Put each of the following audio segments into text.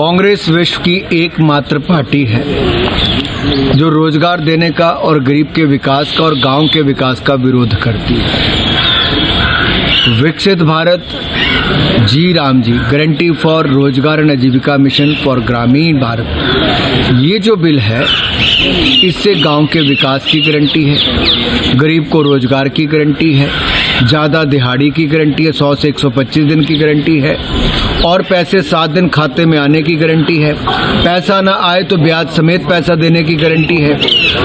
कांग्रेस विश्व की एकमात्र पार्टी है जो रोजगार देने का और गरीब के विकास का और गांव के विकास का विरोध करती है। विकसित भारत जी राम जी गारंटी फॉर रोजगार एंड आजीविका मिशन फॉर ग्रामीण भारत, ये जो बिल है इससे गांव के विकास की गारंटी है, गरीब को रोजगार की गारंटी है, ज़्यादा दिहाड़ी की गारंटी है, 100 से 125 दिन की गारंटी है और पैसे 7 दिन खाते में आने की गारंटी है। पैसा ना आए तो ब्याज समेत पैसा देने की गारंटी है।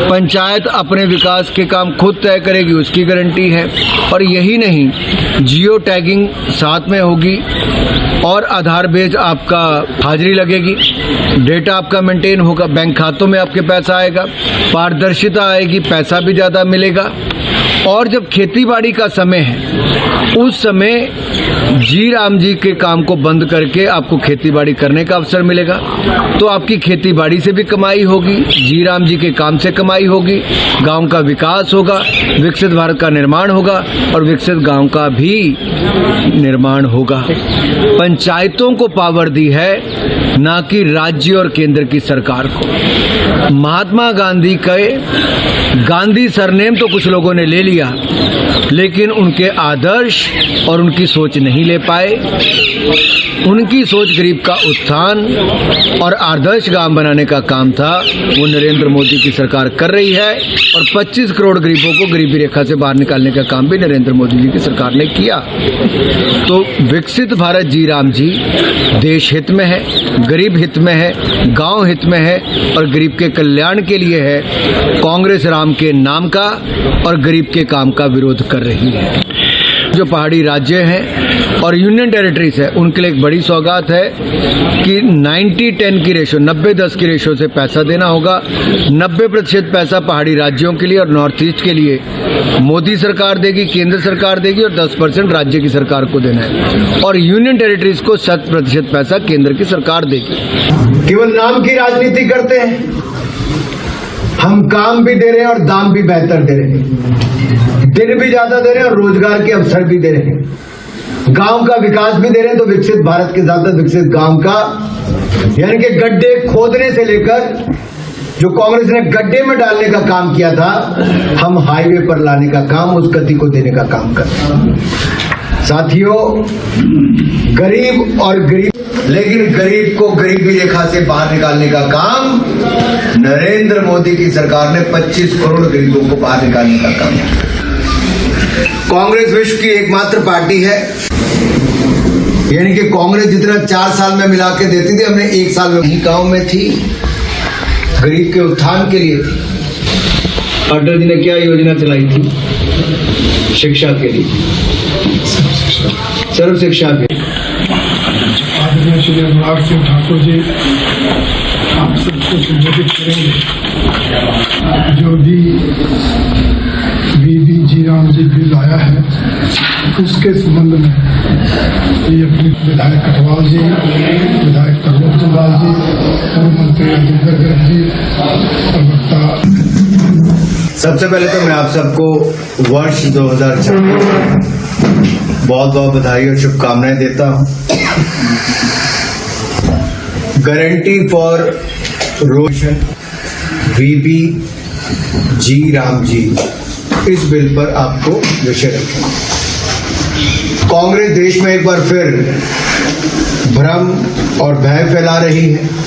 पंचायत अपने विकास के काम खुद तय करेगी, उसकी गारंटी है। और यही नहीं, जियो टैगिंग साथ में होगी और आधार बेस्ड आपका हाजिरी लगेगी, डेटा आपका मेंटेन होगा, बैंक खातों में आपके पैसा आएगा, पारदर्शिता आएगी, पैसा भी ज़्यादा मिलेगा। और जब खेती बाड़ी का समय है उस समय जी राम जी के काम को बंद करके आपको खेती बाड़ी करने का अवसर मिलेगा, तो आपकी खेती बाड़ी से भी कमाई होगी, जी राम जी के काम से कमाई होगी, गांव का विकास होगा, विकसित भारत का निर्माण होगा और विकसित गांव का भी निर्माण होगा। पंचायतों को पावर दी है, ना कि राज्य और केंद्र की सरकार को। महात्मा गांधी के गांधी सरनेम तो कुछ लोगों ने ले लिया, लेकिन उनके आदर्श और उनकी सोच नहीं ले पाए। उनकी सोच गरीब का उत्थान और आदर्श गांव बनाने का काम था, वो नरेंद्र मोदी की सरकार कर रही है और 25 करोड़ गरीबों को गरीबी रेखा से बाहर निकालने का काम भी नरेंद्र मोदी जी की सरकार ने किया। तो विकसित भारत जी राम जी देश हित में है, गरीब हित में है, गांव हित में है और गरीब के कल्याण के लिए है। कांग्रेस राम के नाम का और गरीब के काम का विरोध कर रही है। जो पहाड़ी राज्य हैं और यूनियन टेरिटरीज है उनके लिए एक बड़ी सौगात है कि 90-10 की रेशो, 90-10 की रेशो से पैसा देना होगा। 90% पैसा पहाड़ी राज्यों के लिए और नॉर्थ ईस्ट के लिए मोदी सरकार देगी, केंद्र सरकार देगी और 10% राज्य की सरकार को देना है और यूनियन टेरिटरीज को 100% पैसा केंद्र की सरकार देगी। केवल नाम की राजनीति करते हैं, हम काम भी दे रहे हैं और दाम भी बेहतर दे रहे हैं, दिन भी ज्यादा दे रहे हैं और रोजगार के अवसर भी दे रहे हैं, गांव का विकास भी दे रहे हैं। तो विकसित भारत के साथ विकसित गांव का, यानी कि गड्ढे खोदने से लेकर जो कांग्रेस ने गड्ढे में डालने का काम किया था, हम हाईवे पर लाने का काम, उस गति को देने का काम करते हैं। साथियों, गरीब और गरीब, लेकिन गरीब को गरीबी रेखा से बाहर निकालने का काम नरेंद्र मोदी की सरकार ने 25 करोड़ गरीबों को बाहर निकालने का काम किया। कांग्रेस विश्व की एकमात्र पार्टी है, यानी कि कांग्रेस जितना 4 साल में मिला के देती थी, हमने 1 साल में ही गांव में थी, गरीब के उत्थान के लिए थी। अटल जी ने क्या योजना चलाई थी? शिक्षा के लिए, सर्व शिक्षा के। आदरणीय श्री अनुराग सिंह ठाकुर जी आप सबको संबोधित करेंगे। जो भी बीबी जी राम जी बिल आया है उसके संबंध में ये अपने विधायक कटवाल जी, विधायक तरलोक लाल जी, पूर्व मंत्री राजेंद्र गर्ग जी और वक्ता। सबसे पहले तो मैं आप सबको वर्ष 2026 बहुत बहुत बधाई और शुभकामनाएं देता हूं। गारंटी फॉर रोशन वीबी जी राम जी, इस बिल पर आपको विषय रखें। कांग्रेस देश में एक बार फिर भ्रम और भय फैला रही है।